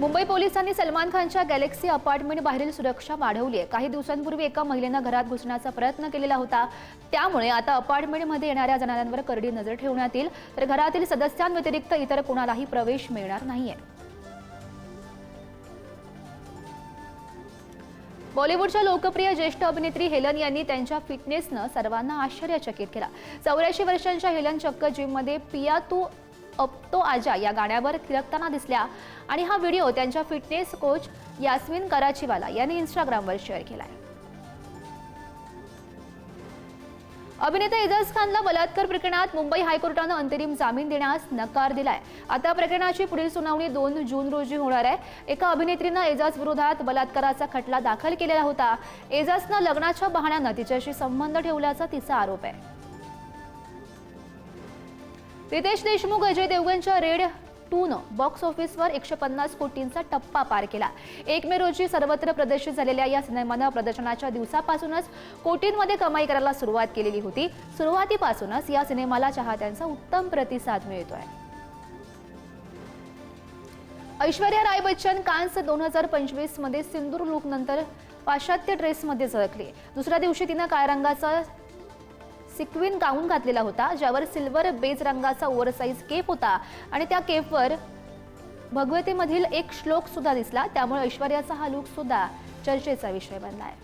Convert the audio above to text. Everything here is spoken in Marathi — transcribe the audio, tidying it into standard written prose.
मुंबई पोलिसांनी सलमान खानच्या गॅलेक्सी अपार्टमेंट बाहेरील सुरक्षा वाढवली आहे। काही दिवसांपूर्वी एका महिलेने घरात घुसण्याचा प्रयत्न केलेला होता, त्यामुळे आता अपार्टमेंटमध्ये येणाऱ्या जणांवर करडी नजर ठेवण्यात येईल, तर घरातील सदस्यांव्यतिरिक्त इतर कोणालाही प्रवेश मिळणार नाहीये। बॉलिवूडच्या लोकप्रिय ज्येष्ठ अभिनेत्री हेलन यांनी त्यांच्या फिटनेसनं सर्वांना आश्चर्यचकित केला। 84 वर्षांच्या हेलन चक्क जिममध्ये पिया तू अब तो आजा या गाण्यावर थिरकताना दिसल्या आणि हा व्हिडिओ त्यांच्या फिटनेस कोच यास्मिन कराचीवाला यांनी इंस्टाग्रामवर शेअर केलाय। अभिनेता एजाज खानला बलात्कार प्रकरणात मुंबई हायकोर्टाने अंतरिम जामीन देण्यास नकार दिलाय। आता प्रकरणाची पुढील सुनावणी 2 जून रोजी होणार आहे। एका अभिनेत्रीने एजाज विरोधात बलात्काराचा खटला दाखल केलेला होता। एजाजने लग्नाच्या बहाण्याने तिच्याशी संबंध ठेवल्याचा तिचा आरोप आहे। रितेश देशमुख अजय देवगनच्या रेड 2 बॉक्स ऑफिसवर 150 कोटींचा टप्पा पार केला। 1 मे रोजी सर्वत्र प्रदर्शित झालेल्या या सिनेमाने प्रदर्शनाच्या दिवसापासूनच कोटींमध्ये कमाई करायला सुरुवात केलेली होती। सुरुवातीपासूनच या सिनेमाला चाहत्यांचा उत्तम प्रतिसाद मिळतोय। ऐश्वर्या राय बच्चन कान्स 2025 मध्ये सिंदूर लुक नंतर पाश्चात्य ड्रेसमध्ये झळकली। दुसऱ्या दिवशी तिने काळ्या रंगाचा सिक्विन गाऊन घातलेला होता, ज्यावर सिल्वर बेज रंगाचा ओव्हरसाइज केप होता आणि त्या केपवर भगवतेमधील एक श्लोक सुद्धा दिसला। त्यामुळे ऐश्वर्याचा हा लुक सुद्धा चर्चेचा विषय बनलाय।